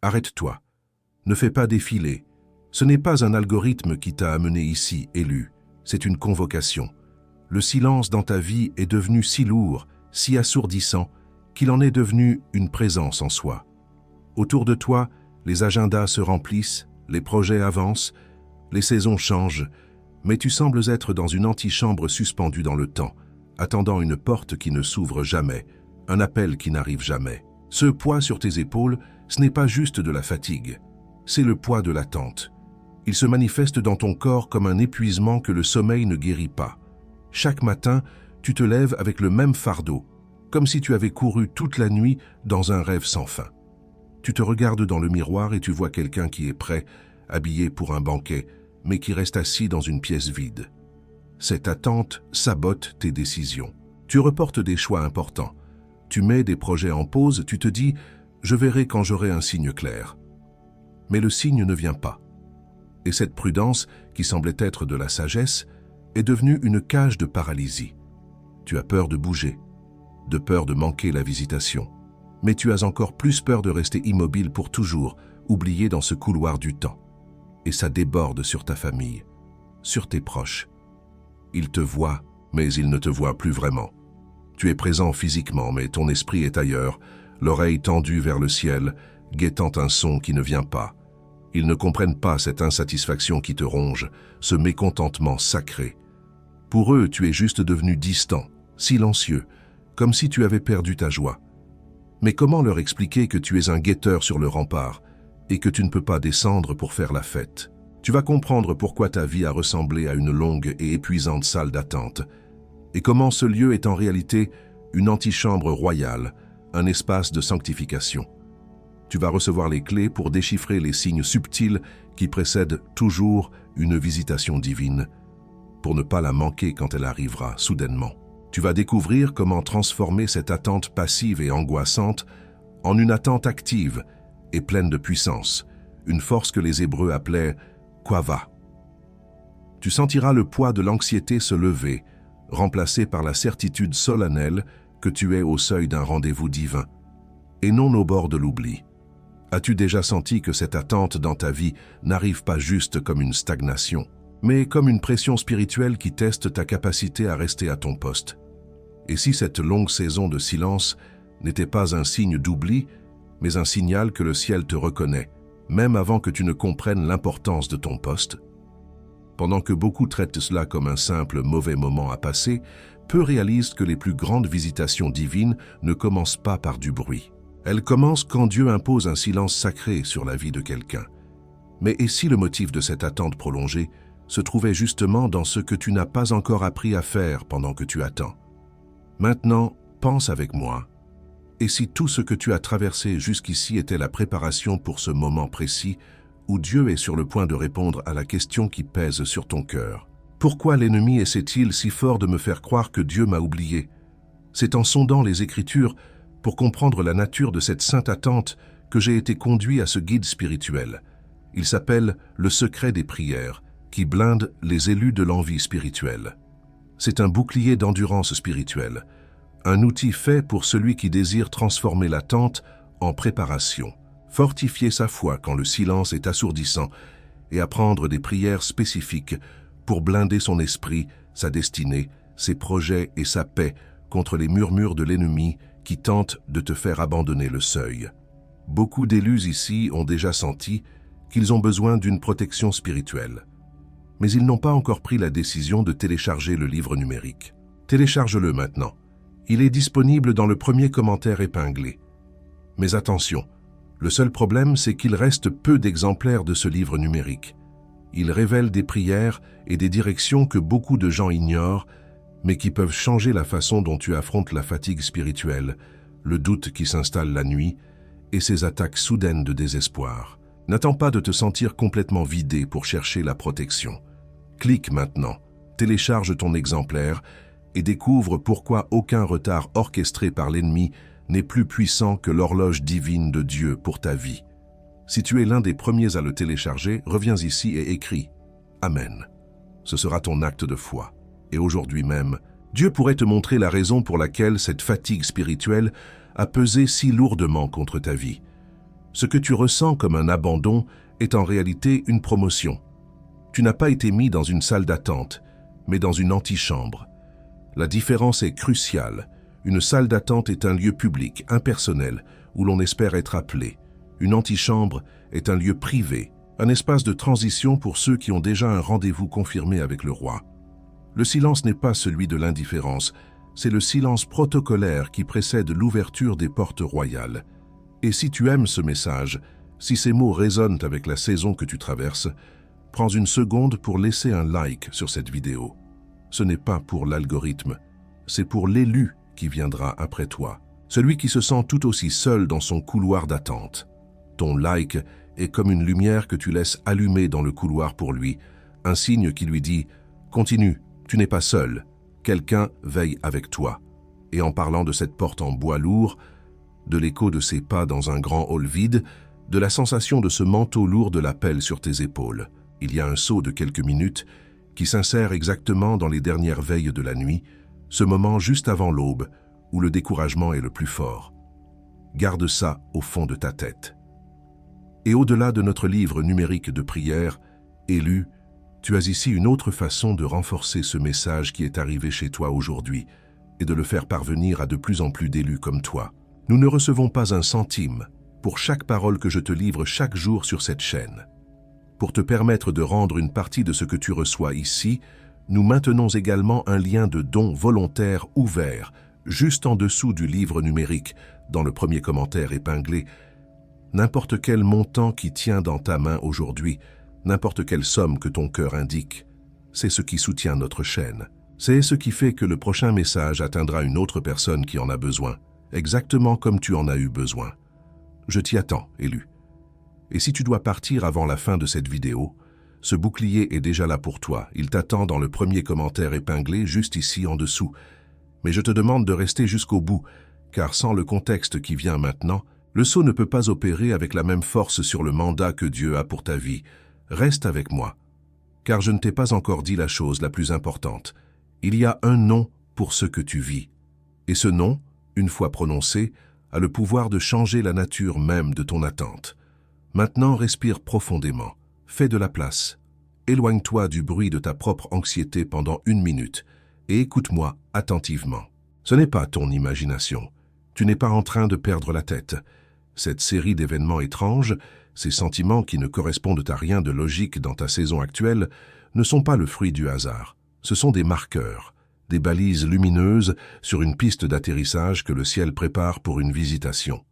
Arrête-toi. Ne fais pas défiler. Ce n'est pas un algorithme qui t'a amené ici, élu. C'est une convocation. Le silence dans ta vie est devenu si lourd, si assourdissant, qu'il en est devenu une présence en soi. Autour de toi, les agendas se remplissent, les projets avancent, les saisons changent, mais tu sembles être dans une antichambre suspendue dans le temps, attendant une porte qui ne s'ouvre jamais, un appel qui n'arrive jamais. Ce poids sur tes épaules, ce n'est pas juste de la fatigue, c'est le poids de l'attente. Il se manifeste dans ton corps comme un épuisement que le sommeil ne guérit pas. Chaque matin, tu te lèves avec le même fardeau, comme si tu avais couru toute la nuit dans un rêve sans fin. Tu te regardes dans le miroir et tu vois quelqu'un qui est prêt, habillé pour un banquet, mais qui reste assis dans une pièce vide. Cette attente sabote tes décisions. Tu reportes des choix importants. Tu mets des projets en pause, tu te dis « je verrai quand j'aurai un signe clair ». Mais le signe ne vient pas. Et cette prudence, qui semblait être de la sagesse, est devenue une cage de paralysie. Tu as peur de bouger, de peur de manquer la visitation. Mais tu as encore plus peur de rester immobile pour toujours, oublié dans ce couloir du temps. Et ça déborde sur ta famille, sur tes proches. Ils te voient, mais ils ne te voient plus vraiment. Tu es présent physiquement, mais ton esprit est ailleurs, l'oreille tendue vers le ciel, guettant un son qui ne vient pas. Ils ne comprennent pas cette insatisfaction qui te ronge, ce mécontentement sacré. Pour eux, tu es juste devenu distant, silencieux, comme si tu avais perdu ta joie. Mais comment leur expliquer que tu es un guetteur sur le rempart et que tu ne peux pas descendre pour faire la fête? Tu vas comprendre pourquoi ta vie a ressemblé à une longue et épuisante salle d'attente et comment ce lieu est en réalité une antichambre royale, un espace de sanctification. Tu vas recevoir les clés pour déchiffrer les signes subtils qui précèdent toujours une visitation divine, pour ne pas la manquer quand elle arrivera soudainement. Tu vas découvrir comment transformer cette attente passive et angoissante en une attente active et pleine de puissance, une force que les Hébreux appelaient « Quava ». Tu sentiras le poids de l'anxiété se lever, remplacé par la certitude solennelle que tu es au seuil d'un rendez-vous divin, et non au bord de l'oubli. As-tu déjà senti que cette attente dans ta vie n'arrive pas juste comme une stagnation, mais comme une pression spirituelle qui teste ta capacité à rester à ton poste? Et si cette longue saison de silence n'était pas un signe d'oubli, mais un signal que le ciel te reconnaît, même avant que tu ne comprennes l'importance de ton poste? Pendant que beaucoup traitent cela comme un simple mauvais moment à passer, peu réalisent que les plus grandes visitations divines ne commencent pas par du bruit. Elles commencent quand Dieu impose un silence sacré sur la vie de quelqu'un. Mais et si le motif de cette attente prolongée se trouvait justement dans ce que tu n'as pas encore appris à faire pendant que tu attends? Maintenant, pense avec moi. Et si tout ce que tu as traversé jusqu'ici était la préparation pour ce moment précis où Dieu est sur le point de répondre à la question qui pèse sur ton cœur? Pourquoi l'ennemi essaie-t-il si fort de me faire croire que Dieu m'a oublié? C'est en sondant les Écritures pour comprendre la nature de cette sainte attente que j'ai été conduit à ce guide spirituel. Il s'appelle « Le secret des prières » qui blinde les élus de l'envie spirituelle. C'est un bouclier d'endurance spirituelle, un outil fait pour celui qui désire transformer l'attente en préparation, fortifier sa foi quand le silence est assourdissant et apprendre des prières spécifiques pour blinder son esprit, sa destinée, ses projets et sa paix contre les murmures de l'ennemi qui tentent de te faire abandonner le seuil. Beaucoup d'élus ici ont déjà senti qu'ils ont besoin d'une protection spirituelle. Mais ils n'ont pas encore pris la décision de télécharger le livre numérique. Télécharge-le maintenant. Il est disponible dans le premier commentaire épinglé. Mais attention, le seul problème, c'est qu'il reste peu d'exemplaires de ce livre numérique. Il révèle des prières et des directions que beaucoup de gens ignorent, mais qui peuvent changer la façon dont tu affrontes la fatigue spirituelle, le doute qui s'installe la nuit et ces attaques soudaines de désespoir. N'attends pas de te sentir complètement vidé pour chercher la protection. Clique maintenant, télécharge ton exemplaire et découvre pourquoi aucun retard orchestré par l'ennemi n'est plus puissant que l'horloge divine de Dieu pour ta vie. Si tu es l'un des premiers à le télécharger, reviens ici et écris « Amen ». Ce sera ton acte de foi. Et aujourd'hui même, Dieu pourrait te montrer la raison pour laquelle cette fatigue spirituelle a pesé si lourdement contre ta vie. Ce que tu ressens comme un abandon est en réalité une promotion. Tu n'as pas été mis dans une salle d'attente, mais dans une antichambre. La différence est cruciale. Une salle d'attente est un lieu public, impersonnel, où l'on espère être appelé. Une antichambre est un lieu privé, un espace de transition pour ceux qui ont déjà un rendez-vous confirmé avec le roi. Le silence n'est pas celui de l'indifférence, c'est le silence protocolaire qui précède l'ouverture des portes royales. Et si tu aimes ce message, si ces mots résonnent avec la saison que tu traverses, prends une seconde pour laisser un like sur cette vidéo. Ce n'est pas pour l'algorithme, c'est pour l'élu qui viendra après toi, celui qui se sent tout aussi seul dans son couloir d'attente. Ton like est comme une lumière que tu laisses allumer dans le couloir pour lui, un signe qui lui dit « Continue, tu n'es pas seul, quelqu'un veille avec toi ». Et en parlant de cette porte en bois lourd, de l'écho de ses pas dans un grand hall vide, de la sensation de ce manteau lourd de l'appel sur tes épaules, il y a un saut de quelques minutes qui s'insère exactement dans les dernières veilles de la nuit, ce moment juste avant l'aube où le découragement est le plus fort. Garde ça au fond de ta tête. Et au-delà de notre livre numérique de prière, élu, tu as ici une autre façon de renforcer ce message qui est arrivé chez toi aujourd'hui et de le faire parvenir à de plus en plus d'élus comme toi. Nous ne recevons pas un centime pour chaque parole que je te livre chaque jour sur cette chaîne. Pour te permettre de rendre une partie de ce que tu reçois ici, nous maintenons également un lien de don volontaire ouvert, juste en dessous du livre numérique, dans le premier commentaire épinglé. N'importe quel montant qui tient dans ta main aujourd'hui, n'importe quelle somme que ton cœur indique, c'est ce qui soutient notre chaîne. C'est ce qui fait que le prochain message atteindra une autre personne qui en a besoin, exactement comme tu en as eu besoin. Je t'y attends, élu. Et si tu dois partir avant la fin de cette vidéo, ce bouclier est déjà là pour toi. Il t'attend dans le premier commentaire épinglé, juste ici en dessous. Mais je te demande de rester jusqu'au bout, car sans le contexte qui vient maintenant, le sceau ne peut pas opérer avec la même force sur le mandat que Dieu a pour ta vie. Reste avec moi, car je ne t'ai pas encore dit la chose la plus importante. Il y a un nom pour ce que tu vis. Et ce nom, une fois prononcé, a le pouvoir de changer la nature même de ton attente. Maintenant, respire profondément, fais de la place, éloigne-toi du bruit de ta propre anxiété pendant 1 minute et écoute-moi attentivement. Ce n'est pas ton imagination, tu n'es pas en train de perdre la tête. Cette série d'événements étranges, ces sentiments qui ne correspondent à rien de logique dans ta saison actuelle, ne sont pas le fruit du hasard. Ce sont des marqueurs, des balises lumineuses sur une piste d'atterrissage que le ciel prépare pour une visitation.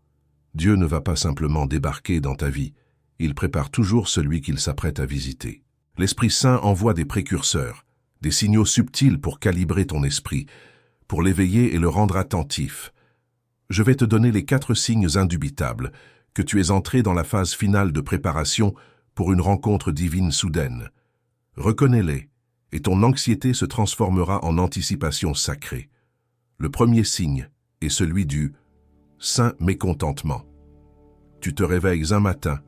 Dieu ne va pas simplement débarquer dans ta vie, il prépare toujours celui qu'il s'apprête à visiter. L'Esprit Saint envoie des précurseurs, des signaux subtils pour calibrer ton esprit, pour l'éveiller et le rendre attentif. Je vais te donner les 4 signes indubitables que tu es entré dans la phase finale de préparation pour une rencontre divine soudaine. Reconnais-les, et ton anxiété se transformera en anticipation sacrée. Le premier signe est celui du saint mécontentement. Tu te réveilles un matin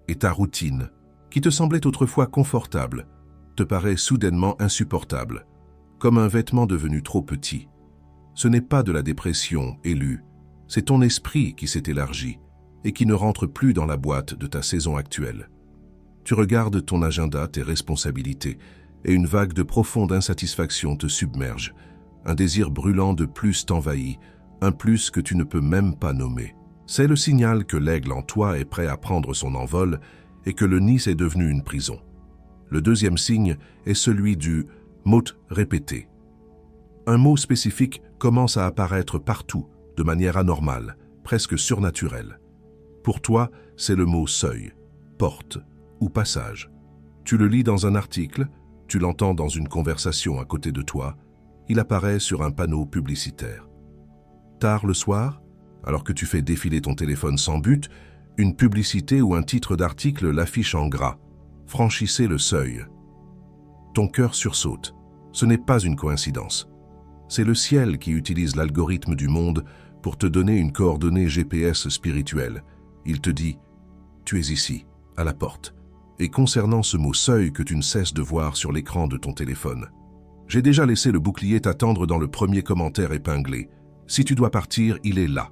et ta routine, qui te semblait autrefois confortable, te paraît soudainement insupportable, comme un vêtement devenu trop petit. Ce n'est pas de la dépression, élu, c'est ton esprit qui s'est élargi et qui ne rentre plus dans la boîte de ta saison actuelle. Tu regardes ton agenda, tes responsabilités, et une vague de profonde insatisfaction te submerge. Un désir brûlant de plus t'envahit, un plus que tu ne peux même pas nommer. C'est le signal que l'aigle en toi est prêt à prendre son envol et que le nid est devenu une prison. Le deuxième signe est celui du mot répété. Un mot spécifique commence à apparaître partout, de manière anormale, presque surnaturelle. Pour toi, c'est le mot seuil, porte ou passage. Tu le lis dans un article, tu l'entends dans une conversation à côté de toi, il apparaît sur un panneau publicitaire. Tard le soir, alors que tu fais défiler ton téléphone sans but, une publicité ou un titre d'article l'affiche en gras. Franchissez le seuil. Ton cœur sursaute. Ce n'est pas une coïncidence. C'est le ciel qui utilise l'algorithme du monde pour te donner une coordonnée GPS spirituelle. Il te dit « Tu es ici, à la porte ». Et concernant ce mot « seuil » que tu ne cesses de voir sur l'écran de ton téléphone. J'ai déjà laissé le bouclier t'attendre dans le premier commentaire épinglé. Si tu dois partir, il est là.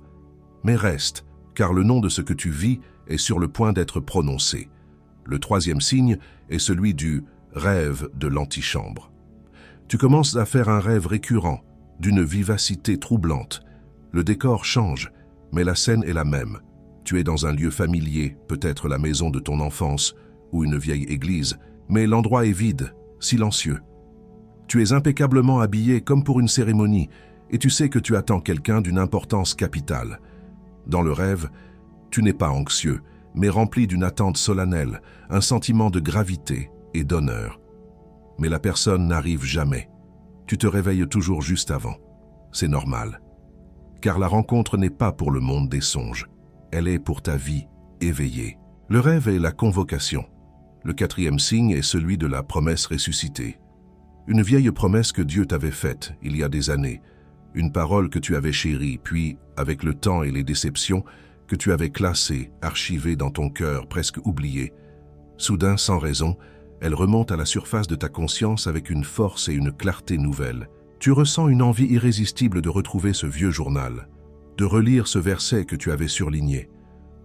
Mais reste, car le nom de ce que tu vis est sur le point d'être prononcé. Le troisième signe est celui du rêve de l'antichambre. Tu commences à faire un rêve récurrent, d'une vivacité troublante. Le décor change, mais la scène est la même. Tu es dans un lieu familier, peut-être la maison de ton enfance ou une vieille église, mais l'endroit est vide, silencieux. Tu es impeccablement habillé comme pour une cérémonie et tu sais que tu attends quelqu'un d'une importance capitale. Dans le rêve, tu n'es pas anxieux, mais rempli d'une attente solennelle, un sentiment de gravité et d'honneur. Mais la personne n'arrive jamais. Tu te réveilles toujours juste avant. C'est normal. Car la rencontre n'est pas pour le monde des songes. Elle est pour ta vie éveillée. Le rêve est la convocation. Le quatrième signe est celui de la promesse ressuscitée. Une vieille promesse que Dieu t'avait faite il y a des années. Une parole que tu avais chérie, puis, avec le temps et les déceptions, que tu avais classée, archivée dans ton cœur, presque oubliée. Soudain, sans raison, elle remonte à la surface de ta conscience avec une force et une clarté nouvelles. Tu ressens une envie irrésistible de retrouver ce vieux journal, de relire ce verset que tu avais surligné.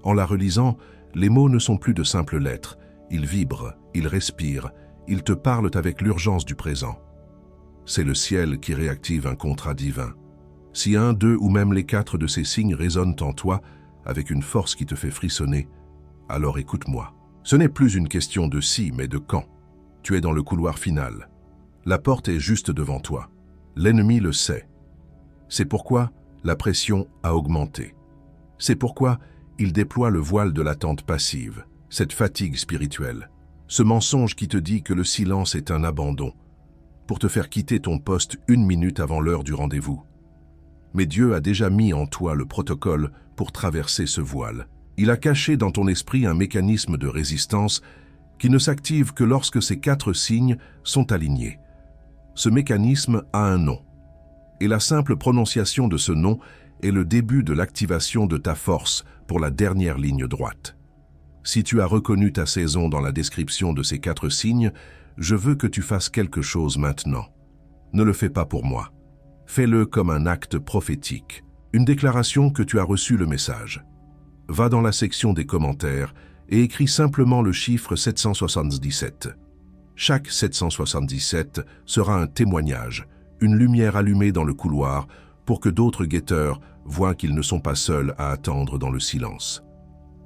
En la relisant, les mots ne sont plus de simples lettres. Ils vibrent, ils respirent, ils te parlent avec l'urgence du présent. C'est le ciel qui réactive un contrat divin. Si un, deux ou même les 4 de ces signes résonnent en toi avec une force qui te fait frissonner, alors écoute-moi. Ce n'est plus une question de si, mais de quand. Tu es dans le couloir final. La porte est juste devant toi. L'ennemi le sait. C'est pourquoi la pression a augmenté. C'est pourquoi il déploie le voile de l'attente passive, cette fatigue spirituelle, ce mensonge qui te dit que le silence est un abandon, pour te faire quitter ton poste 1 minute avant l'heure du rendez-vous. Mais Dieu a déjà mis en toi le protocole pour traverser ce voile. Il a caché dans ton esprit un mécanisme de résistance qui ne s'active que lorsque ces 4 signes sont alignés. Ce mécanisme a un nom, et la simple prononciation de ce nom est le début de l'activation de ta force pour la dernière ligne droite. Si tu as reconnu ta saison dans la description de ces 4 signes, je veux que tu fasses quelque chose maintenant. Ne le fais pas pour moi. Fais-le comme un acte prophétique, une déclaration que tu as reçu le message. Va dans la section des commentaires et écris simplement le chiffre 777. Chaque 777 sera un témoignage, une lumière allumée dans le couloir pour que d'autres guetteurs voient qu'ils ne sont pas seuls à attendre dans le silence.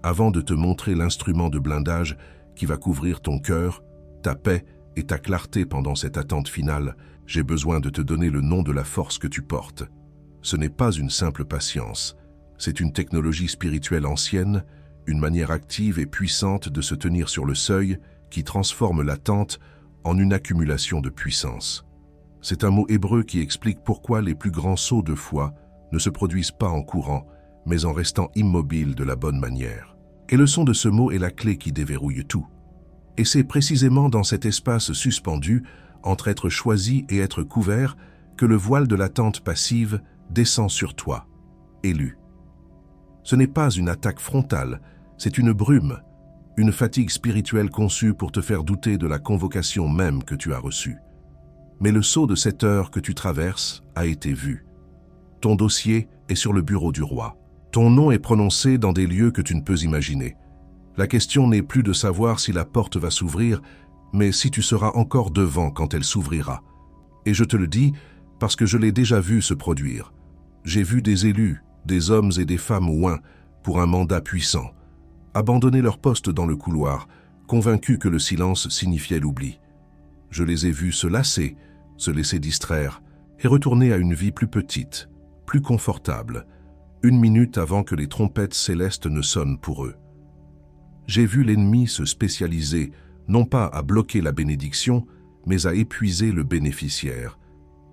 Avant de te montrer l'instrument de blindage qui va couvrir ton cœur, ta paix et ta clarté pendant cette attente finale, j'ai besoin de te donner le nom de la force que tu portes. Ce n'est pas une simple patience, c'est une technologie spirituelle ancienne, une manière active et puissante de se tenir sur le seuil qui transforme l'attente en une accumulation de puissance. C'est un mot hébreu qui explique pourquoi les plus grands sauts de foi ne se produisent pas en courant, mais en restant immobiles de la bonne manière. Et le son de ce mot est la clé qui déverrouille tout. Et c'est précisément dans cet espace suspendu, entre être choisi et être couvert, que le voile de l'attente passive descend sur toi, élu. Ce n'est pas une attaque frontale, c'est une brume, une fatigue spirituelle conçue pour te faire douter de la convocation même que tu as reçue. Mais le sceau de cette heure que tu traverses a été vu. Ton dossier est sur le bureau du roi. Ton nom est prononcé dans des lieux que tu ne peux imaginer. La question n'est plus de savoir si la porte va s'ouvrir, mais si tu seras encore devant quand elle s'ouvrira. Et je te le dis parce que je l'ai déjà vu se produire. J'ai vu des élus, des hommes et des femmes oints pour un mandat puissant, abandonner leur poste dans le couloir, convaincus que le silence signifiait l'oubli. Je les ai vus se lasser, se laisser distraire et retourner à une vie plus petite, plus confortable, 1 minute avant que les trompettes célestes ne sonnent pour eux. J'ai vu l'ennemi se spécialiser, non pas à bloquer la bénédiction, mais à épuiser le bénéficiaire.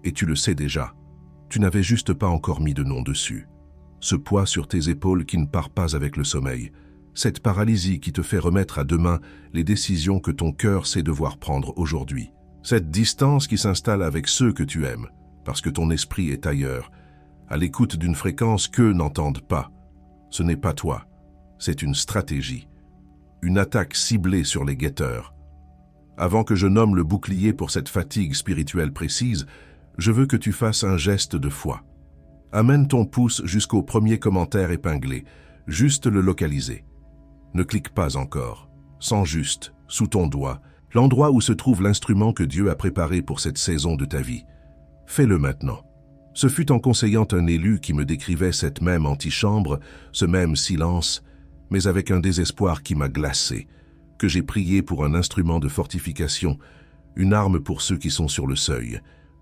Et tu le sais déjà, tu n'avais juste pas encore mis de nom dessus. Ce poids sur tes épaules qui ne part pas avec le sommeil, cette paralysie qui te fait remettre à demain les décisions que ton cœur sait devoir prendre aujourd'hui. Cette distance qui s'installe avec ceux que tu aimes, parce que ton esprit est ailleurs, à l'écoute d'une fréquence qu'eux n'entendent pas. Ce n'est pas toi, c'est une stratégie, une attaque ciblée sur les guetteurs. Avant que je nomme le bouclier pour cette fatigue spirituelle précise, je veux que tu fasses un geste de foi. Amène ton pouce jusqu'au premier commentaire épinglé, juste le localiser. Ne clique pas encore. Sens juste, sous ton doigt, l'endroit où se trouve l'instrument que Dieu a préparé pour cette saison de ta vie. Fais-le maintenant. Ce fut en conseillant un élu qui me décrivait cette même antichambre, ce même silence, mais avec un désespoir qui m'a glacé, que j'ai prié pour un instrument de fortification, une arme pour ceux qui sont sur le seuil.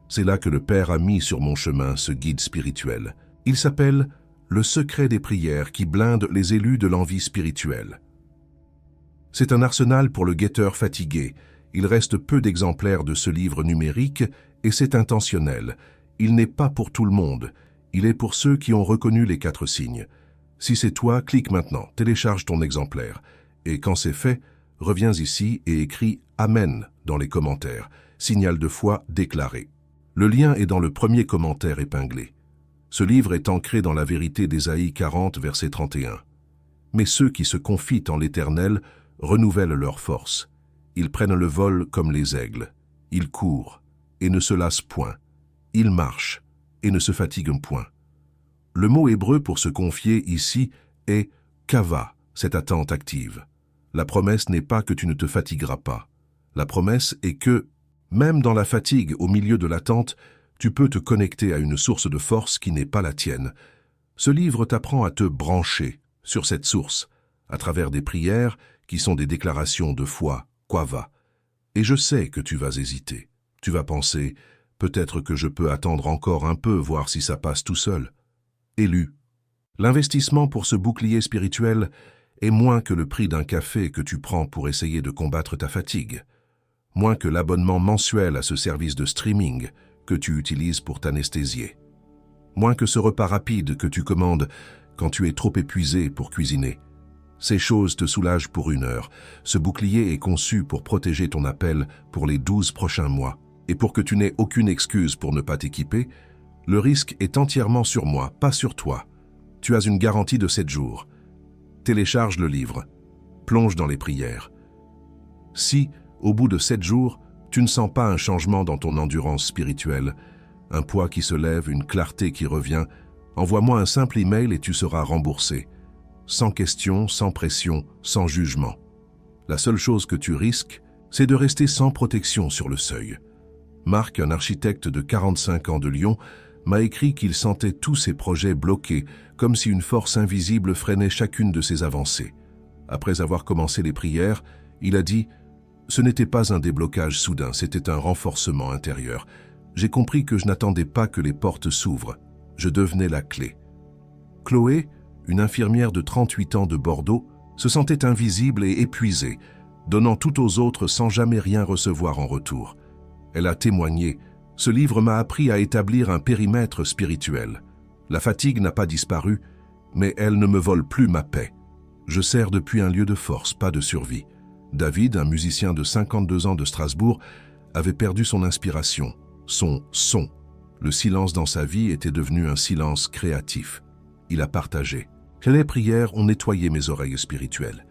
C'est là que le Père a mis sur mon chemin ce guide spirituel. Il s'appelle « Le secret des prières qui blinde les élus de l'envie spirituelle ». C'est un arsenal pour le guetteur fatigué. Il reste peu d'exemplaires de ce livre numérique et c'est intentionnel. Il n'est pas pour tout le monde. Il est pour ceux qui ont reconnu les 4 signes. Si c'est toi, clique maintenant, télécharge ton exemplaire. Et quand c'est fait, reviens ici et écris « Amen » dans les commentaires. Signal de foi déclaré. Le lien est dans le premier commentaire épinglé. Ce livre est ancré dans la vérité d'Ésaïe 40, verset 31. Mais ceux qui se confient en l'Éternel renouvellent leur force. Ils prennent le vol comme les aigles. Ils courent et ne se lassent point. Ils marchent et ne se fatiguent point. Le mot hébreu pour se confier ici est « kava », cette attente active. La promesse n'est pas que tu ne te fatigueras pas. La promesse est que, même dans la fatigue, au milieu de l'attente, tu peux te connecter à une source de force qui n'est pas la tienne. Ce livre t'apprend à te brancher sur cette source, à travers des prières qui sont des déclarations de foi, quava. Et je sais que tu vas hésiter. Tu vas penser, peut-être que je peux attendre encore un peu, voir si ça passe tout seul. Élu. L'investissement pour ce bouclier spirituel est moins que le prix d'un café que tu prends pour essayer de combattre ta fatigue, moins que l'abonnement mensuel à ce service de streaming que tu utilises pour t'anesthésier, moins que ce repas rapide que tu commandes quand tu es trop épuisé pour cuisiner. Ces choses te soulagent pour 1 heure. Ce bouclier est conçu pour protéger ton appel pour les 12 prochains mois. Et pour que tu n'aies aucune excuse pour ne pas t'équiper, le risque est entièrement sur moi, pas sur toi. Tu as une garantie de 7 jours. Télécharge le livre. Plonge dans les prières. Si, au bout de 7 jours, tu ne sens pas un changement dans ton endurance spirituelle, un poids qui se lève, une clarté qui revient, envoie-moi un simple email et tu seras remboursé. Sans question, sans pression, sans jugement. La seule chose que tu risques, c'est de rester sans protection sur le seuil. Marc, un architecte de 45 ans de Lyon, m'a écrit qu'il sentait tous ses projets bloqués, comme si une force invisible freinait chacune de ses avancées. Après avoir commencé les prières, il a dit « Ce n'était pas un déblocage soudain, c'était un renforcement intérieur. J'ai compris que je n'attendais pas que les portes s'ouvrent. Je devenais la clé. » Chloé, une infirmière de 38 ans de Bordeaux, se sentait invisible et épuisée, donnant tout aux autres sans jamais rien recevoir en retour. Elle a témoigné « Ce livre m'a appris à établir un périmètre spirituel. La fatigue n'a pas disparu, mais elle ne me vole plus ma paix. Je sers depuis un lieu de force, pas de survie. » David, un musicien de 52 ans de Strasbourg, avait perdu son inspiration, son son. Le silence dans sa vie était devenu un silence créatif. Il a partagé. Les prières ont nettoyé mes oreilles spirituelles.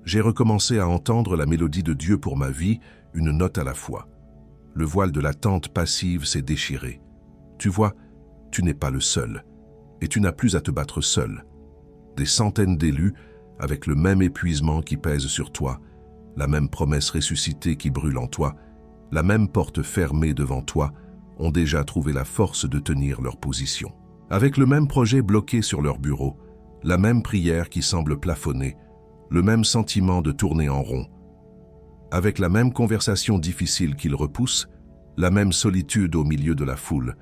J'ai recommencé à entendre la mélodie de Dieu pour ma vie, une note à la fois. Le voile de l'attente passive s'est déchiré. Tu vois, tu n'es pas le seul, et tu n'as plus à te battre seul. Des centaines d'élus, avec le même épuisement qui pèse sur toi, la même promesse ressuscitée qui brûle en toi, la même porte fermée devant toi, ont déjà trouvé la force de tenir leur position. Avec le même projet bloqué sur leur bureau, la même prière qui semble plafonner, le même sentiment de tourner en rond. Avec la même conversation difficile qu'ils repoussent, la même solitude au milieu de la foule,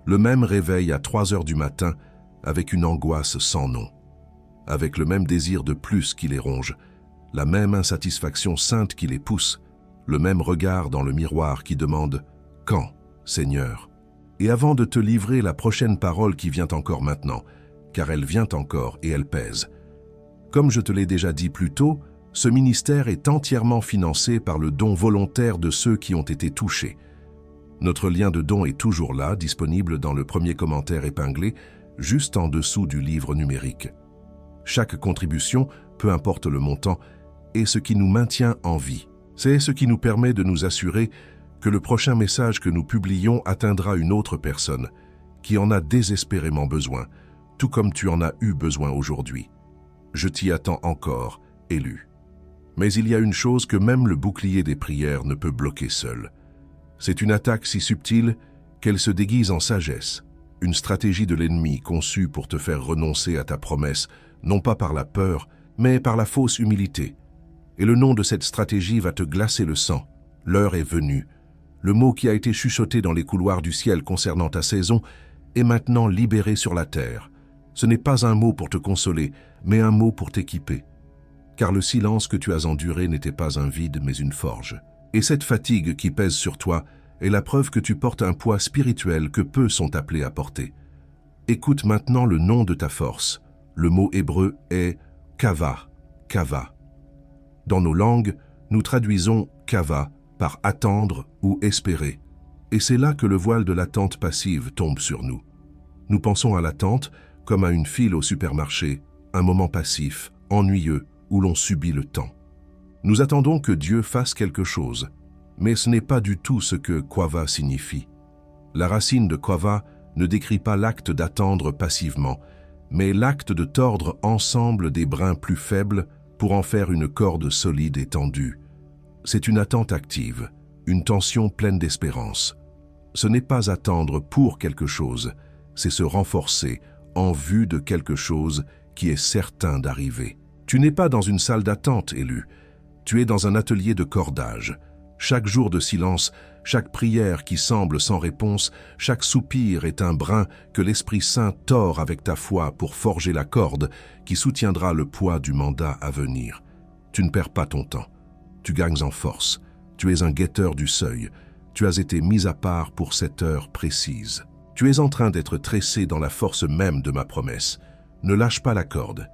le même réveil à 3 heures du matin avec une angoisse sans nom. Avec le même désir de plus qui les ronge, la même insatisfaction sainte qui les pousse, le même regard dans le miroir qui demande « Quand, Seigneur ?» Et avant de te livrer la prochaine parole qui vient encore maintenant, car elle vient encore et elle pèse. Comme je te l'ai déjà dit plus tôt, ce ministère est entièrement financé par le don volontaire de ceux qui ont été touchés. Notre lien de don est toujours là, disponible dans le premier commentaire épinglé, juste en dessous du livre numérique. Chaque contribution, peu importe le montant, est ce qui nous maintient en vie. C'est ce qui nous permet de nous assurer que le prochain message que nous publions atteindra une autre personne qui en a désespérément besoin, tout comme tu en as eu besoin aujourd'hui. Je t'y attends encore Élu. Mais il y a une chose que même le bouclier des prières ne peut bloquer seul. C'est une attaque si subtile qu'elle se déguise en sagesse, une stratégie de l'ennemi conçue pour te faire renoncer à ta promesse, non pas par la peur, mais par la fausse humilité. Et le nom de cette stratégie va te glacer le sang. L'heure est venue. Le mot qui a été chuchoté dans les couloirs du ciel concernant ta saison est maintenant libéré sur la terre. Ce n'est pas un mot pour te consoler, mais un mot pour t'équiper. Car le silence que tu as enduré n'était pas un vide, mais une forge. Et cette fatigue qui pèse sur toi est la preuve que tu portes un poids spirituel que peu sont appelés à porter. Écoute maintenant le nom de ta force. Le mot hébreu est kava, kava. Dans nos langues, nous traduisons kava par attendre ou espérer. Et c'est là que le voile de l'attente passive tombe sur nous. Nous pensons à l'attente comme à une file au supermarché, un moment passif, ennuyeux, où l'on subit le temps. Nous attendons que Dieu fasse quelque chose, mais ce n'est pas du tout ce que Quava signifie. La racine de Quava ne décrit pas l'acte d'attendre passivement, mais l'acte de tordre ensemble des brins plus faibles pour en faire une corde solide et tendue. C'est une attente active, une tension pleine d'espérance. Ce n'est pas attendre pour quelque chose, c'est se renforcer en vue de quelque chose qui est certain d'arriver. Tu n'es pas dans une salle d'attente, Élu. Tu es dans un atelier de cordage. Chaque jour de silence, chaque prière qui semble sans réponse, chaque soupir est un brin que l'Esprit Saint tord avec ta foi pour forger la corde qui soutiendra le poids du mandat à venir. Tu ne perds pas ton temps. Tu gagnes en force. Tu es un guetteur du seuil. Tu as été mis à part pour cette heure précise. Tu es en train d'être tressé dans la force même de ma promesse. Ne lâche pas la corde.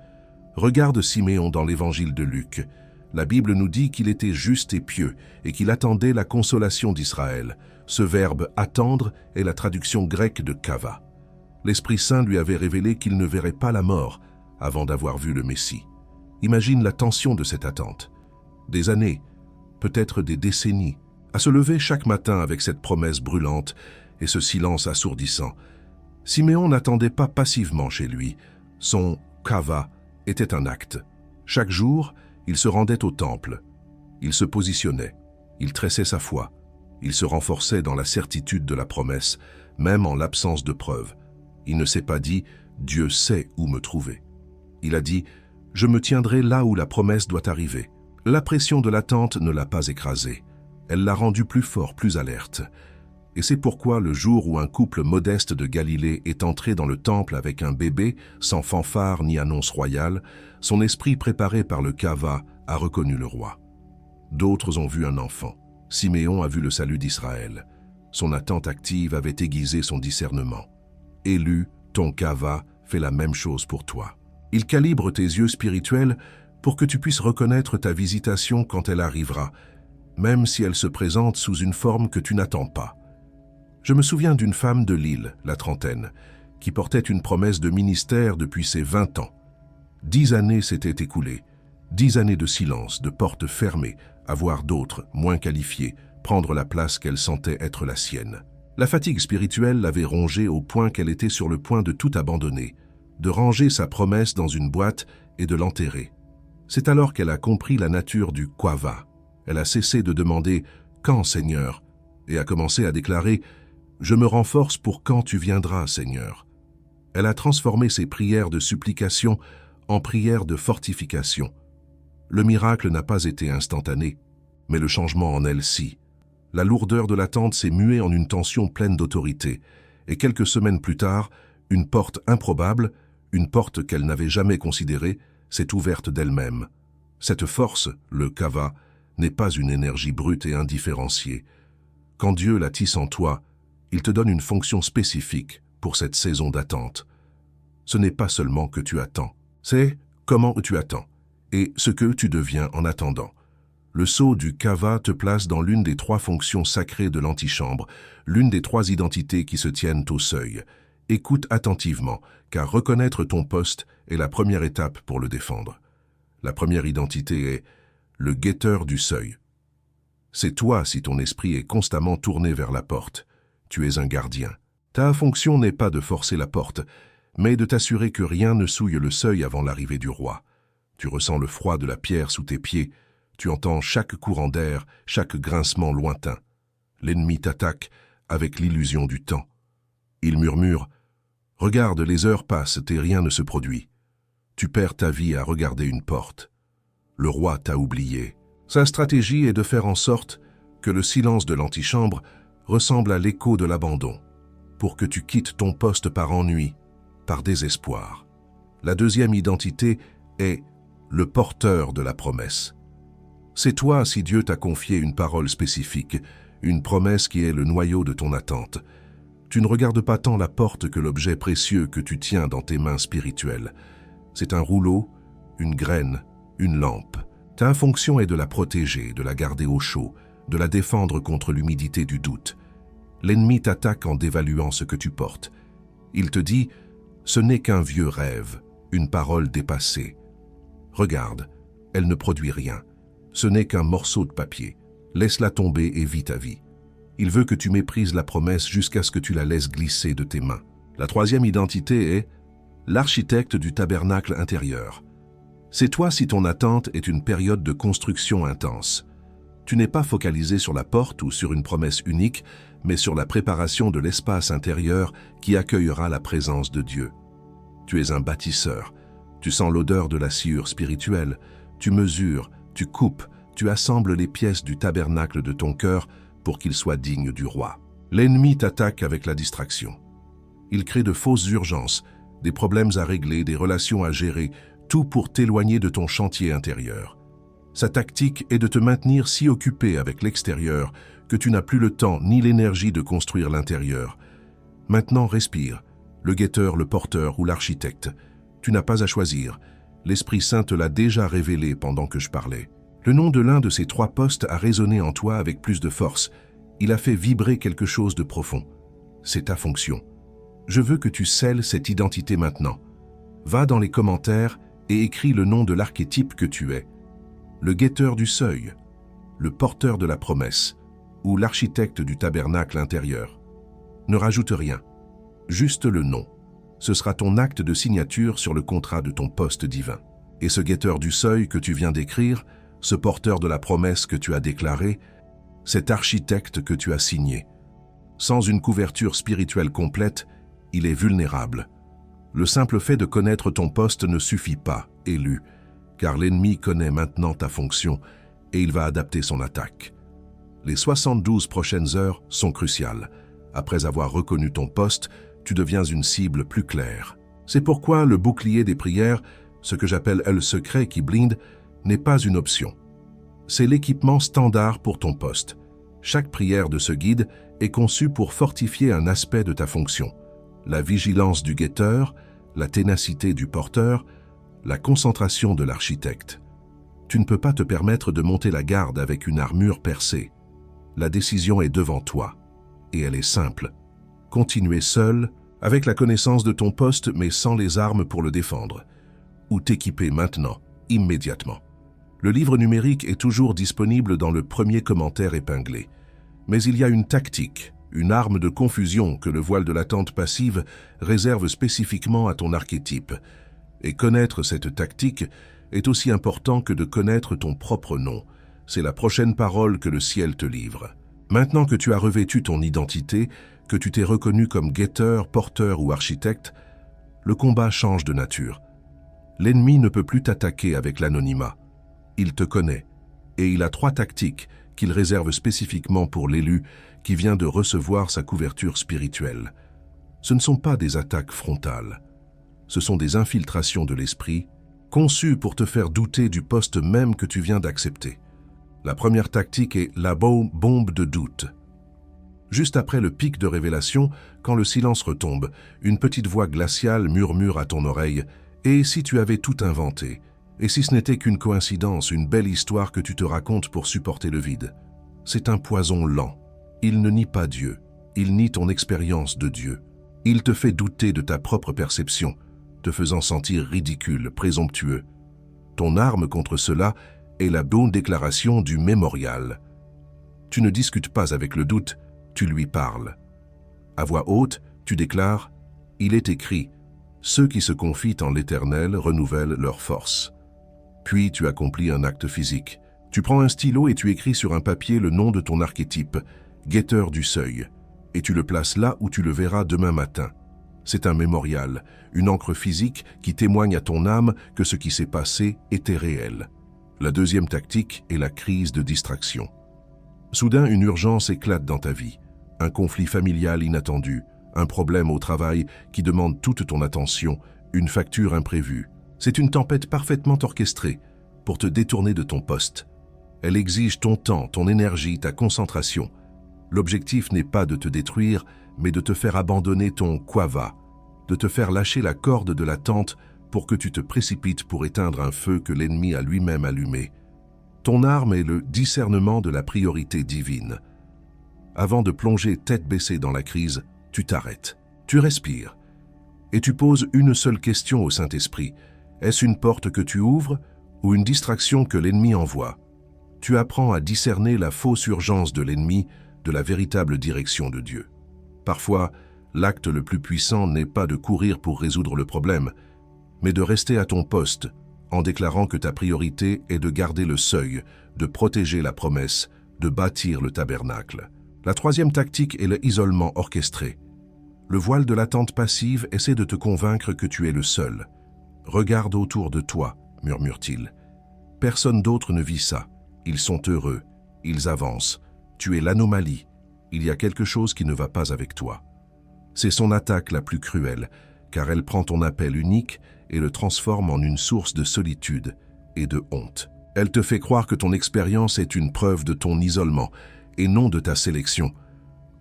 Regarde Siméon dans l'évangile de Luc. La Bible nous dit qu'il était juste et pieux et qu'il attendait la consolation d'Israël. Ce verbe « attendre » est la traduction grecque de « kava ». L'Esprit Saint lui avait révélé qu'il ne verrait pas la mort avant d'avoir vu le Messie. Imagine la tension de cette attente. Des années, peut-être des décennies, à se lever chaque matin avec cette promesse brûlante et ce silence assourdissant. Siméon n'attendait pas passivement chez lui. Son « kava » était un acte. Chaque jour, il se rendait au temple. Il se positionnait. Il tressait sa foi. Il se renforçait dans la certitude de la promesse, même en l'absence de preuves. Il ne s'est pas dit « Dieu sait où me trouver ». Il a dit « Je me tiendrai là où la promesse doit arriver ». La pression de l'attente ne l'a pas écrasé. Elle l'a rendu plus fort, plus alerte. Et c'est pourquoi le jour où un couple modeste de Galilée est entré dans le temple avec un bébé, sans fanfare ni annonce royale, son esprit préparé par le kava a reconnu le roi. D'autres ont vu un enfant. Siméon a vu le salut d'Israël. Son attente active avait aiguisé son discernement. Élu, ton kava fait la même chose pour toi. Il calibre tes yeux spirituels pour que tu puisses reconnaître ta visitation quand elle arrivera, même si elle se présente sous une forme que tu n'attends pas. Je me souviens d'une femme de Lille, la trentaine, qui portait une promesse de ministère depuis ses 20 ans. 10 années s'étaient écoulées, 10 années de silence, de portes fermées, à voir d'autres, moins qualifiés, prendre la place qu'elle sentait être la sienne. La fatigue spirituelle l'avait rongée au point qu'elle était sur le point de tout abandonner, de ranger sa promesse dans une boîte et de l'enterrer. C'est alors qu'elle a compris la nature du « quava ». Elle a cessé de demander « Quand, Seigneur ?» et a commencé à déclarer « Je me renforce pour quand tu viendras, Seigneur. » Elle a transformé ses prières de supplication en prières de fortification. Le miracle n'a pas été instantané, mais le changement en elle si. La lourdeur de l'attente s'est muée en une tension pleine d'autorité, et quelques semaines plus tard, une porte improbable, une porte qu'elle n'avait jamais considérée, s'est ouverte d'elle-même. Cette force, le kava, n'est pas une énergie brute et indifférenciée. Quand Dieu la tisse en toi, il te donne une fonction spécifique pour cette saison d'attente. Ce n'est pas seulement que tu attends, c'est comment tu attends et ce que tu deviens en attendant. Le sceau du kava te place dans l'une des 3 fonctions sacrées de l'antichambre, l'une des 3 identités qui se tiennent au seuil. Écoute attentivement, car reconnaître ton poste est la première étape pour le défendre. La première identité est le guetteur du seuil. C'est toi si ton esprit est constamment tourné vers la porte. Tu es un gardien. Ta fonction n'est pas de forcer la porte, mais de t'assurer que rien ne souille le seuil avant l'arrivée du roi. Tu ressens le froid de la pierre sous tes pieds, tu entends chaque courant d'air, chaque grincement lointain. L'ennemi t'attaque avec l'illusion du temps. Il murmure « Regarde, les heures passent et rien ne se produit. » Tu perds ta vie à regarder une porte. Le roi t'a oublié. Sa stratégie est de faire en sorte que le silence de l'antichambre ressemble à l'écho de l'abandon, pour que tu quittes ton poste par ennui, par désespoir. La deuxième identité est le porteur de la promesse. C'est toi si Dieu t'a confié une parole spécifique, une promesse qui est le noyau de ton attente. Tu ne regardes pas tant la porte que l'objet précieux que tu tiens dans tes mains spirituelles. C'est un rouleau, une graine, une lampe. Ta fonction est de la protéger, de la garder au chaud, de la défendre contre l'humidité du doute. L'ennemi t'attaque en dévaluant ce que tu portes. Il te dit « Ce n'est qu'un vieux rêve, une parole dépassée. Regarde, elle ne produit rien. Ce n'est qu'un morceau de papier. Laisse-la tomber et vis ta vie. » Il veut que tu méprises la promesse jusqu'à ce que tu la laisses glisser de tes mains. La troisième identité est l'architecte du tabernacle intérieur. C'est toi si ton attente est une période de construction intense. Tu n'es pas focalisé sur la porte ou sur une promesse unique, mais sur la préparation de l'espace intérieur qui accueillera la présence de Dieu. Tu es un bâtisseur. Tu sens l'odeur de la sciure spirituelle. Tu mesures, tu coupes, tu assembles les pièces du tabernacle de ton cœur pour qu'il soit digne du roi. L'ennemi t'attaque avec la distraction. Il crée de fausses urgences, des problèmes à régler, des relations à gérer, tout pour t'éloigner de ton chantier intérieur. Sa tactique est de te maintenir si occupé avec l'extérieur que tu n'as plus le temps ni l'énergie de construire l'intérieur. Maintenant, respire. Le guetteur, le porteur ou l'architecte. Tu n'as pas à choisir. L'Esprit Saint te l'a déjà révélé pendant que je parlais. Le nom de l'un de ces trois postes a résonné en toi avec plus de force. Il a fait vibrer quelque chose de profond. C'est ta fonction. Je veux que tu scelles cette identité maintenant. Va dans les commentaires et écris le nom de l'archétype que tu es. Le guetteur du seuil, le porteur de la promesse ou l'architecte du tabernacle intérieur. Ne rajoute rien, juste le nom. Ce sera ton acte de signature sur le contrat de ton poste divin. Et ce guetteur du seuil que tu viens d'écrire, ce porteur de la promesse que tu as déclaré, cet architecte que tu as signé. Sans une couverture spirituelle complète, il est vulnérable. Le simple fait de connaître ton poste ne suffit pas, élu, car l'ennemi connaît maintenant ta fonction et il va adapter son attaque. Les 72 prochaines heures sont cruciales. Après avoir reconnu ton poste, tu deviens une cible plus claire. C'est pourquoi le bouclier des prières, ce que j'appelle le secret qui blinde, n'est pas une option. C'est l'équipement standard pour ton poste. Chaque prière de ce guide est conçue pour fortifier un aspect de ta fonction. La vigilance du guetteur, la ténacité du porteur, la concentration de l'architecte. Tu ne peux pas te permettre de monter la garde avec une armure percée. La décision est devant toi, et elle est simple. Continuer seul, avec la connaissance de ton poste mais sans les armes pour le défendre. Ou t'équiper maintenant, immédiatement. Le livre numérique est toujours disponible dans le premier commentaire épinglé. Mais il y a une tactique, une arme de confusion que le voile de l'attente passive réserve spécifiquement à ton archétype. Et connaître cette tactique est aussi important que de connaître ton propre nom. C'est la prochaine parole que le ciel te livre. Maintenant que tu as revêtu ton identité, que tu t'es reconnu comme guetteur, porteur ou architecte, le combat change de nature. L'ennemi ne peut plus t'attaquer avec l'anonymat. Il te connaît, et il a 3 tactiques qu'il réserve spécifiquement pour l'élu qui vient de recevoir sa couverture spirituelle. Ce ne sont pas des attaques frontales. Ce sont des infiltrations de l'esprit, conçues pour te faire douter du poste même que tu viens d'accepter. La première tactique est la bombe de doute. Juste après le pic de révélation, quand le silence retombe, une petite voix glaciale murmure à ton oreille « Et si tu avais tout inventé ? Et si ce n'était qu'une coïncidence, une belle histoire que tu te racontes pour supporter le vide ?» C'est un poison lent. Il ne nie pas Dieu. Il nie ton expérience de Dieu. Il te fait douter de ta propre perception, te faisant sentir ridicule, présomptueux. Ton arme contre cela est la bonne déclaration du mémorial. Tu ne discutes pas avec le doute, tu lui parles. À voix haute, tu déclares « Il est écrit, ceux qui se confient en l'Éternel renouvellent leur force. » Puis tu accomplis un acte physique. Tu prends un stylo et tu écris sur un papier le nom de ton archétype, guetteur du seuil, et tu le places là où tu le verras demain matin. C'est un mémorial, une encre physique qui témoigne à ton âme que ce qui s'est passé était réel. La deuxième tactique est la crise de distraction. Soudain, une urgence éclate dans ta vie, un conflit familial inattendu, un problème au travail qui demande toute ton attention, une facture imprévue. C'est une tempête parfaitement orchestrée pour te détourner de ton poste. Elle exige ton temps, ton énergie, ta concentration. L'objectif n'est pas de te détruire, mais de te faire abandonner ton quava, de te faire lâcher la corde de l'attente pour que tu te précipites pour éteindre un feu que l'ennemi a lui-même allumé. Ton arme est le discernement de la priorité divine. Avant de plonger tête baissée dans la crise, tu t'arrêtes, tu respires, et tu poses une seule question au Saint-Esprit. Est-ce une porte que tu ouvres ou une distraction que l'ennemi envoie? Tu apprends à discerner la fausse urgence de l'ennemi de la véritable direction de Dieu. Parfois, l'acte le plus puissant n'est pas de courir pour résoudre le problème, mais de rester à ton poste en déclarant que ta priorité est de garder le seuil, de protéger la promesse, de bâtir le tabernacle. La troisième tactique est l'isolement orchestré. Le voile de l'attente passive essaie de te convaincre que tu es le seul. « Regarde autour de toi », murmure-t-il. « Personne d'autre ne vit ça. Ils sont heureux. Ils avancent. Tu es l'anomalie. Il y a quelque chose qui ne va pas avec toi. » C'est son attaque la plus cruelle, car elle prend ton appel unique et le transforme en une source de solitude et de honte. Elle te fait croire que ton expérience est une preuve de ton isolement et non de ta sélection.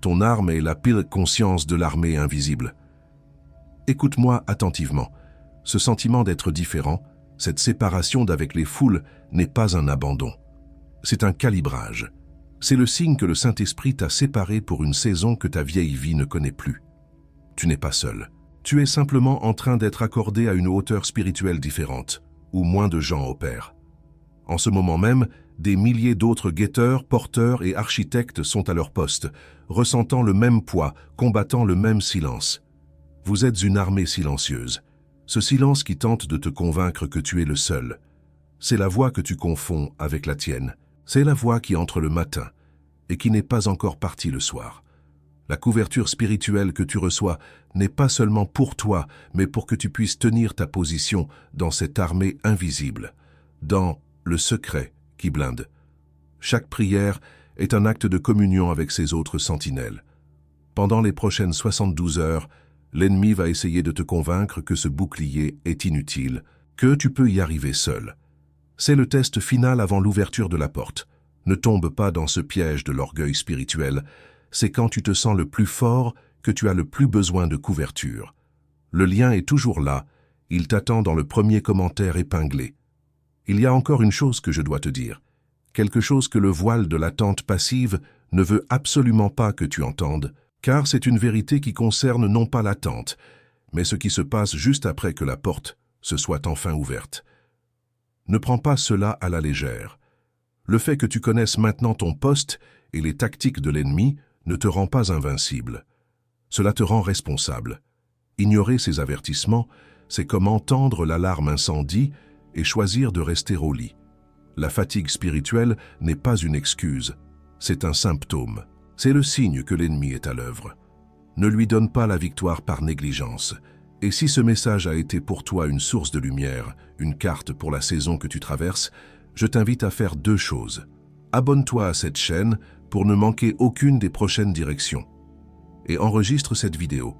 Ton arme est la pire conscience de l'armée invisible. Écoute-moi attentivement. Ce sentiment d'être différent, cette séparation d'avec les foules n'est pas un abandon. C'est un calibrage. C'est le signe que le Saint-Esprit t'a séparé pour une saison que ta vieille vie ne connaît plus. Tu n'es pas seul. Tu es simplement en train d'être accordé à une hauteur spirituelle différente, où moins de gens opèrent. En ce moment même, des milliers d'autres guetteurs, porteurs et architectes sont à leur poste, ressentant le même poids, combattant le même silence. Vous êtes une armée silencieuse. Ce silence qui tente de te convaincre que tu es le seul. C'est la voix que tu confonds avec la tienne. C'est la voix qui entre le matin et qui n'est pas encore partie le soir. La couverture spirituelle que tu reçois n'est pas seulement pour toi, mais pour que tu puisses tenir ta position dans cette armée invisible, dans le secret qui blinde. Chaque prière est un acte de communion avec ses autres sentinelles. Pendant les prochaines 72 heures, l'ennemi va essayer de te convaincre que ce bouclier est inutile, que tu peux y arriver seul. C'est le test final avant l'ouverture de la porte. Ne tombe pas dans ce piège de l'orgueil spirituel. C'est quand tu te sens le plus fort que tu as le plus besoin de couverture. Le lien est toujours là, il t'attend dans le premier commentaire épinglé. Il y a encore une chose que je dois te dire, quelque chose que le voile de l'attente passive ne veut absolument pas que tu entendes, car c'est une vérité qui concerne non pas l'attente, mais ce qui se passe juste après que la porte se soit enfin ouverte. Ne prends pas cela à la légère. Le fait que tu connaisses maintenant ton poste et les tactiques de l'ennemi ne te rend pas invincible. Cela te rend responsable. Ignorer ces avertissements, c'est comme entendre l'alarme incendie et choisir de rester au lit. La fatigue spirituelle n'est pas une excuse, c'est un symptôme. C'est le signe que l'ennemi est à l'œuvre. Ne lui donne pas la victoire par négligence. Et si ce message a été pour toi une source de lumière, une carte pour la saison que tu traverses, je t'invite à faire 2 choses. Abonne-toi à cette chaîne pour ne manquer aucune des prochaines directions. Et enregistre cette vidéo.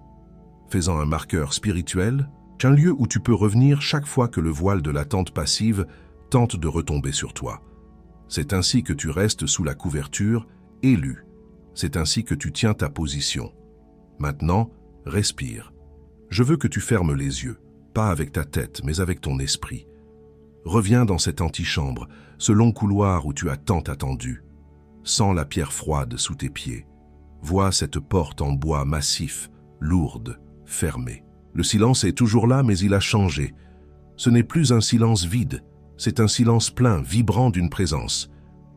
Fais-en un marqueur spirituel, un lieu où tu peux revenir chaque fois que le voile de l'attente passive tente de retomber sur toi. C'est ainsi que tu restes sous la couverture, élu. C'est ainsi que tu tiens ta position. Maintenant, respire. Je veux que tu fermes les yeux, pas avec ta tête, mais avec ton esprit. Reviens dans cette antichambre, ce long couloir où tu as tant attendu. Sens la pierre froide sous tes pieds. Vois cette porte en bois massif, lourde, fermée. Le silence est toujours là, mais il a changé. Ce n'est plus un silence vide, c'est un silence plein, vibrant d'une présence.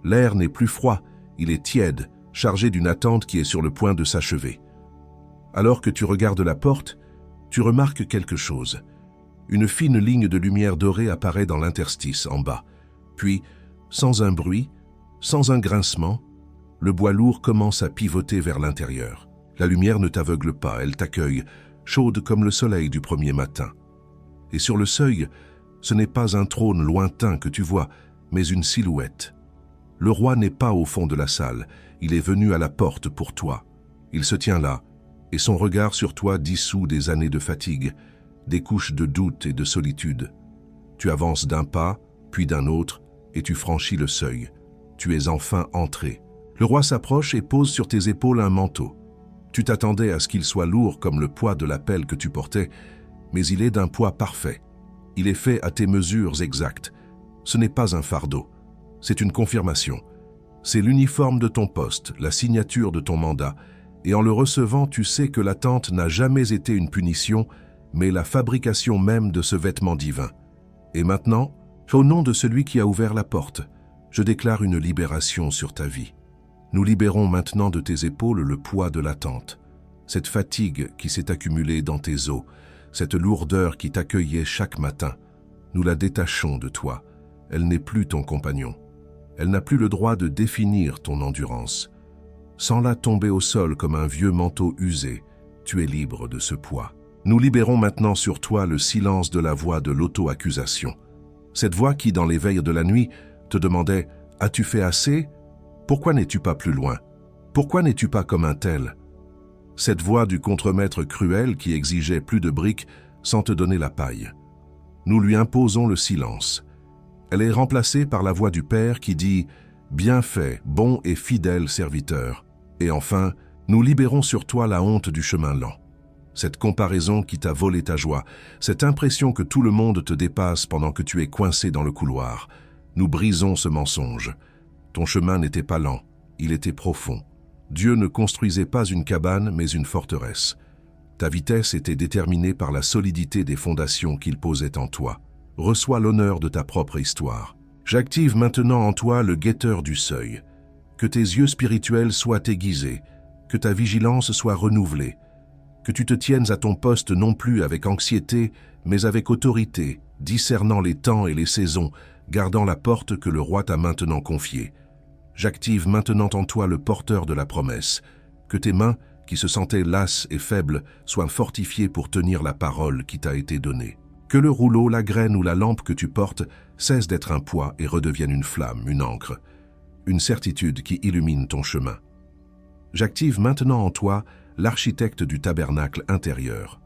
L'air n'est plus froid, il est tiède, chargé d'une attente qui est sur le point de s'achever. Alors que tu regardes la porte, tu remarques quelque chose. Une fine ligne de lumière dorée apparaît dans l'interstice en bas. Puis, sans un bruit, sans un grincement, le bois lourd commence à pivoter vers l'intérieur. La lumière ne t'aveugle pas, elle t'accueille, chaude comme le soleil du premier matin. Et sur le seuil, ce n'est pas un trône lointain que tu vois, mais une silhouette. Le roi n'est pas au fond de la salle, il est venu à la porte pour toi. Il se tient là, et son regard sur toi dissout des années de fatigue, des couches de doute et de solitude. Tu avances d'un pas, puis d'un autre, et tu franchis le seuil. Tu es enfin entré. Le roi s'approche et pose sur tes épaules un manteau. Tu t'attendais à ce qu'il soit lourd comme le poids de la pelle que tu portais, mais il est d'un poids parfait. Il est fait à tes mesures exactes. Ce n'est pas un fardeau, c'est une confirmation. C'est l'uniforme de ton poste, la signature de ton mandat, et en le recevant, tu sais que l'attente n'a jamais été une punition, mais la fabrication même de ce vêtement divin. Et maintenant, au nom de celui qui a ouvert la porte, je déclare une libération sur ta vie. Nous libérons maintenant de tes épaules le poids de l'attente, cette fatigue qui s'est accumulée dans tes os, cette lourdeur qui t'accueillait chaque matin. Nous la détachons de toi. Elle n'est plus ton compagnon. Elle n'a plus le droit de définir ton endurance. Sans-la tomber au sol comme un vieux manteau usé, tu es libre de ce poids. Nous libérons maintenant sur toi le silence de la voix de l'auto-accusation. Cette voix qui, dans les veilles de la nuit, te demandait « As-tu fait assez ? Pourquoi n'es-tu pas plus loin ? Pourquoi n'es-tu pas comme un tel ?» Cette voix du contremaître cruel qui exigeait plus de briques sans te donner la paille. Nous lui imposons le silence. Elle est remplacée par la voix du Père qui dit « Bien fait, bon et fidèle serviteur ». Et enfin, nous libérons sur toi la honte du chemin lent. Cette comparaison qui t'a volé ta joie, cette impression que tout le monde te dépasse pendant que tu es coincé dans le couloir. Nous brisons ce mensonge. Ton chemin n'était pas lent, il était profond. Dieu ne construisait pas une cabane, mais une forteresse. Ta vitesse était déterminée par la solidité des fondations qu'il posait en toi. Reçois l'honneur de ta propre histoire. J'active maintenant en toi le guetteur du seuil. Que tes yeux spirituels soient aiguisés, que ta vigilance soit renouvelée, que tu te tiennes à ton poste non plus avec anxiété, mais avec autorité, discernant les temps et les saisons, gardant la porte que le roi t'a maintenant confiée. J'active maintenant en toi le porteur de la promesse, que tes mains, qui se sentaient lasses et faibles, soient fortifiées pour tenir la parole qui t'a été donnée. Que le rouleau, la graine ou la lampe que tu portes cesse d'être un poids et redevienne une flamme, une encre, une certitude qui illumine ton chemin. J'active maintenant en toi l'architecte du tabernacle intérieur.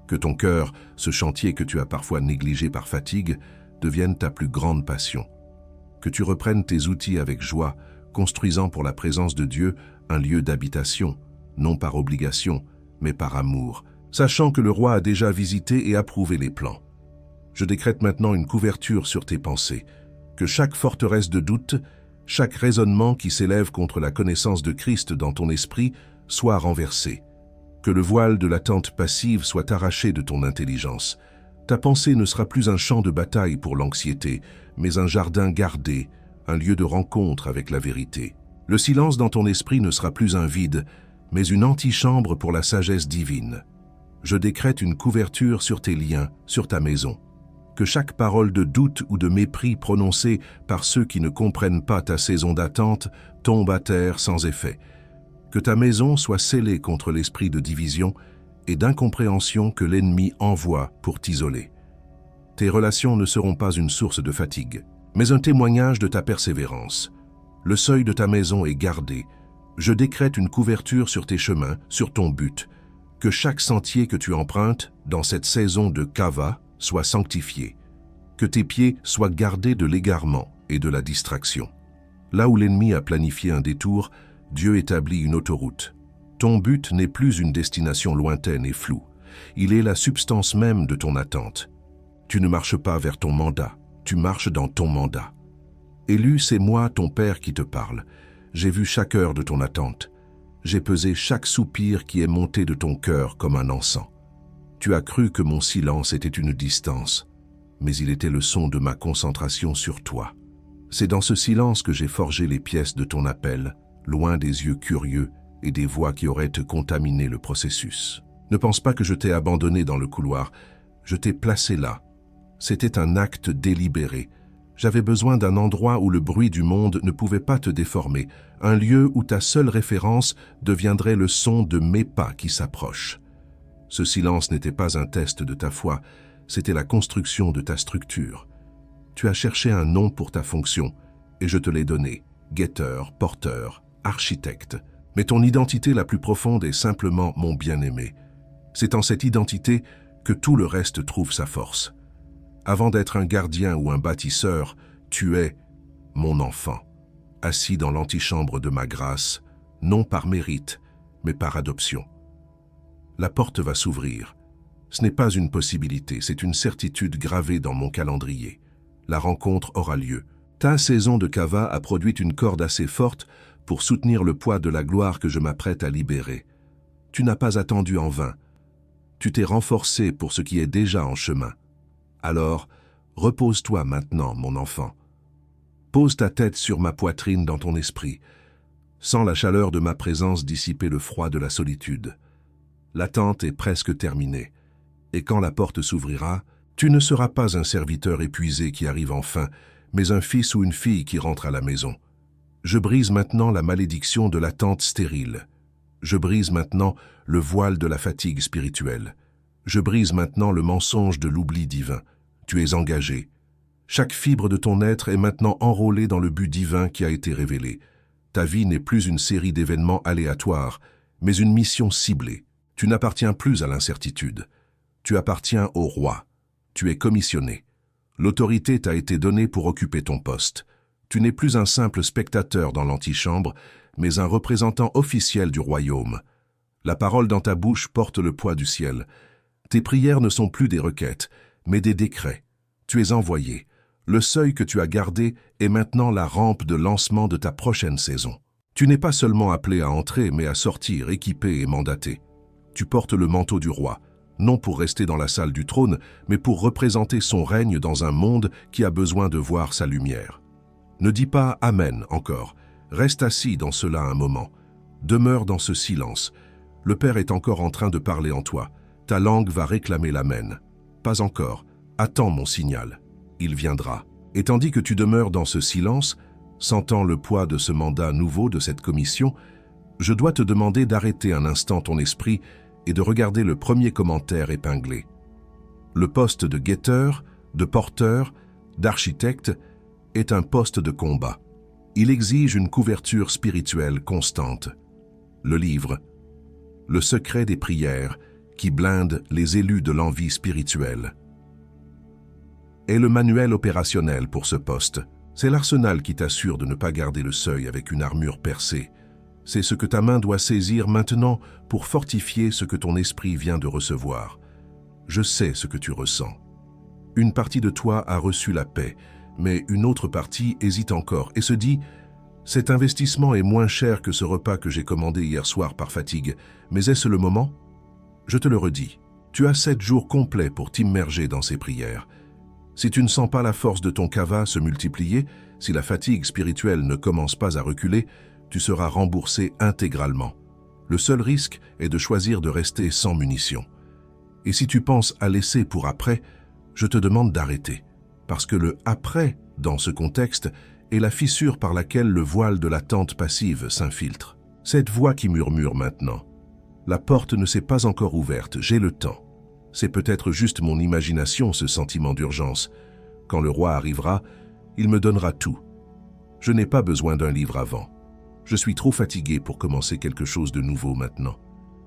Que ton cœur, ce chantier que tu as parfois négligé par fatigue, devienne ta plus grande passion. Que tu reprennes tes outils avec joie, construisant pour la présence de Dieu un lieu d'habitation, non par obligation, mais par amour, sachant que le roi a déjà visité et approuvé les plans. Je décrète maintenant une couverture sur tes pensées, que chaque forteresse de doute, chaque raisonnement qui s'élève contre la connaissance de Christ dans ton esprit soit renversé, que le voile de l'attente passive soit arraché de ton intelligence. Ta pensée ne sera plus un champ de bataille pour l'anxiété, mais un jardin gardé, un lieu de rencontre avec la vérité. Le silence dans ton esprit ne sera plus un vide, mais une antichambre pour la sagesse divine. Je décrète une couverture sur tes liens, sur ta maison. Que chaque parole de doute ou de mépris prononcée par ceux qui ne comprennent pas ta saison d'attente tombe à terre sans effet. Que ta maison soit scellée contre l'esprit de division et d'incompréhension que l'ennemi envoie pour t'isoler. Tes relations ne seront pas une source de fatigue, mais un témoignage de ta persévérance. Le seuil de ta maison est gardé. Je décrète une couverture sur tes chemins, sur ton but. Que chaque sentier que tu empruntes dans cette saison de kava soit sanctifié. Que tes pieds soient gardés de l'égarement et de la distraction. Là où l'ennemi a planifié un détour, Dieu établit une autoroute. Ton but n'est plus une destination lointaine et floue. Il est la substance même de ton attente. Tu ne marches pas vers ton mandat, tu marches dans ton mandat. Élu, c'est moi, ton Père, qui te parle. J'ai vu chaque heure de ton attente. J'ai pesé chaque soupir qui est monté de ton cœur comme un encens. Tu as cru que mon silence était une distance, mais il était le son de ma concentration sur toi. C'est dans ce silence que j'ai forgé les pièces de ton appel, loin des yeux curieux et des voix qui auraient te contaminé le processus. Ne pense pas que je t'ai abandonné dans le couloir. Je t'ai placé là, C'était un acte délibéré. J'avais besoin d'un endroit où le bruit du monde ne pouvait pas te déformer, un lieu où ta seule référence deviendrait le son de mes pas qui s'approchent. Ce silence n'était pas un test de ta foi, c'était la construction de ta structure. Tu as cherché un nom pour ta fonction, et je te l'ai donné, guetteur, porteur, architecte. Mais ton identité la plus profonde est simplement mon bien-aimé. C'est en cette identité que tout le reste trouve sa force. Avant d'être un gardien ou un bâtisseur, tu es mon enfant, assis dans l'antichambre de ma grâce, non par mérite, mais par adoption. La porte va s'ouvrir. Ce n'est pas une possibilité, c'est une certitude gravée dans mon calendrier. La rencontre aura lieu. Ta saison de Kava a produit une corde assez forte pour soutenir le poids de la gloire que je m'apprête à libérer. Tu n'as pas attendu en vain. Tu t'es renforcé pour ce qui est déjà en chemin. Alors, repose-toi maintenant, mon enfant. Pose ta tête sur ma poitrine dans ton esprit. Sens la chaleur de ma présence dissiper le froid de la solitude. L'attente est presque terminée. Et quand la porte s'ouvrira, tu ne seras pas un serviteur épuisé qui arrive enfin, mais un fils ou une fille qui rentre à la maison. Je brise maintenant la malédiction de l'attente stérile. Je brise maintenant le voile de la fatigue spirituelle. Je brise maintenant le mensonge de l'oubli divin. Tu es engagé. Chaque fibre de ton être est maintenant enrôlée dans le but divin qui a été révélé. Ta vie n'est plus une série d'événements aléatoires, mais une mission ciblée. Tu n'appartiens plus à l'incertitude. Tu appartiens au roi. Tu es commissionné. L'autorité t'a été donnée pour occuper ton poste. Tu n'es plus un simple spectateur dans l'antichambre, mais un représentant officiel du royaume. La parole dans ta bouche porte le poids du ciel. Tes prières ne sont plus des requêtes, mais des décrets. Tu es envoyé. Le seuil que tu as gardé est maintenant la rampe de lancement de ta prochaine saison. Tu n'es pas seulement appelé à entrer, mais à sortir, équipé et mandaté. Tu portes le manteau du roi, non pour rester dans la salle du trône, mais pour représenter son règne dans un monde qui a besoin de voir sa lumière. Ne dis pas « Amen » encore. Reste assis dans cela un moment. Demeure dans ce silence. Le Père est encore en train de parler en toi. Ta langue va réclamer l'Amen. Pas encore. Attends mon signal. Il viendra. Et tandis que tu demeures dans ce silence, sentant le poids de ce mandat nouveau de cette commission, je dois te demander d'arrêter un instant ton esprit et de regarder le premier commentaire épinglé. Le poste de guetteur, de porteur, d'architecte est un poste de combat. Il exige une couverture spirituelle constante. Le livre, le secret des prières qui blinde les élus de l'envie spirituelle, est le manuel opérationnel pour ce poste. C'est l'arsenal qui t'assure de ne pas garder le seuil avec une armure percée. C'est ce que ta main doit saisir maintenant pour fortifier ce que ton esprit vient de recevoir. Je sais ce que tu ressens. Une partie de toi a reçu la paix, mais une autre partie hésite encore et se dit « Cet investissement est moins cher que ce repas que j'ai commandé hier soir par fatigue, mais est-ce le moment ?» Je te le redis, tu as 7 jours complets pour t'immerger dans ces prières. Si tu ne sens pas la force de ton kava se multiplier, si la fatigue spirituelle ne commence pas à reculer, tu seras remboursé intégralement. Le seul risque est de choisir de rester sans munitions. Et si tu penses à laisser pour après, je te demande d'arrêter. Parce que le « après », dans ce contexte, est la fissure par laquelle le voile de l'attente passive s'infiltre. Cette voix qui murmure maintenant. La porte ne s'est pas encore ouverte, j'ai le temps. C'est peut-être juste mon imagination, ce sentiment d'urgence. Quand le roi arrivera, il me donnera tout. Je n'ai pas besoin d'un livre avant. Je suis trop fatigué pour commencer quelque chose de nouveau maintenant.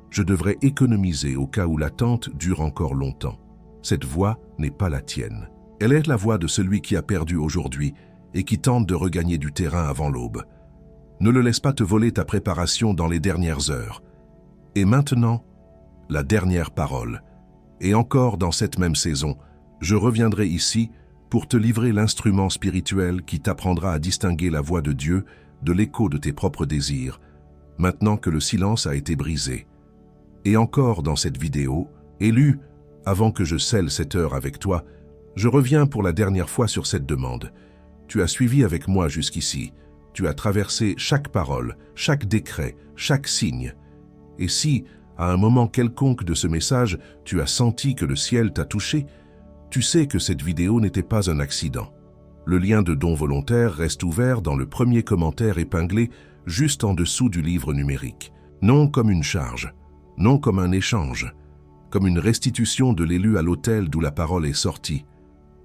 Je devrais économiser au cas où l'attente dure encore longtemps. Cette voix n'est pas la tienne. Elle est la voix de celui qui a perdu aujourd'hui et qui tente de regagner du terrain avant l'aube. Ne le laisse pas te voler ta préparation dans les dernières heures. Et maintenant, la dernière parole. Et encore dans cette même saison, je reviendrai ici pour te livrer l'instrument spirituel qui t'apprendra à distinguer la voix de Dieu de l'écho de tes propres désirs, maintenant que le silence a été brisé. Et encore dans cette vidéo, élu, avant que je scelle cette heure avec toi, je reviens pour la dernière fois sur cette demande. Tu as suivi avec moi jusqu'ici. Tu as traversé chaque parole, chaque décret, chaque signe. Et si, à un moment quelconque de ce message, tu as senti que le ciel t'a touché, Tu sais que cette vidéo n'était pas un accident. Le lien de don volontaire reste ouvert dans le premier commentaire épinglé juste en dessous du livre numérique. Non comme une charge, non comme un échange, comme une restitution de l'élu à l'autel d'où la parole est sortie.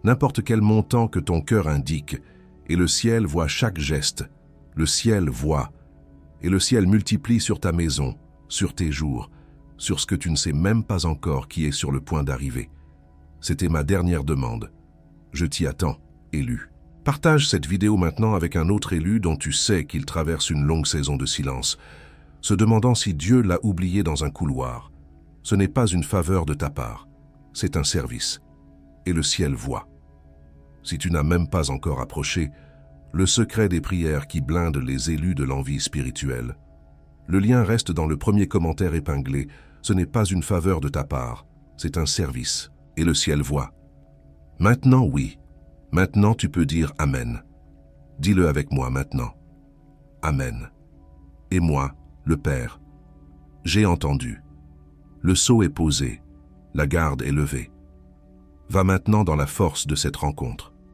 N'importe quel montant que ton cœur indique, et le ciel voit chaque geste. Le ciel voit, et le ciel multiplie sur ta maison, sur tes jours, sur ce que tu ne sais même pas encore qui est sur le point d'arriver. C'était ma dernière demande. Je t'y attends, élu. Partage cette vidéo maintenant avec un autre élu dont tu sais qu'il traverse une longue saison de silence, se demandant si Dieu l'a oublié dans un couloir. Ce n'est pas une faveur de ta part, c'est un service. Et le ciel voit. Si tu n'as même pas encore approché, le secret des prières qui blindent les élus de l'envie spirituelle. Le lien reste dans le premier commentaire épinglé. Ce n'est pas une faveur de ta part, c'est un service. Et le ciel voit. Maintenant, oui. Maintenant, tu peux dire Amen. Dis-le avec moi maintenant. Amen. Et moi, le Père, j'ai entendu. Le sceau est posé, la garde est levée. Va maintenant dans la force de cette rencontre.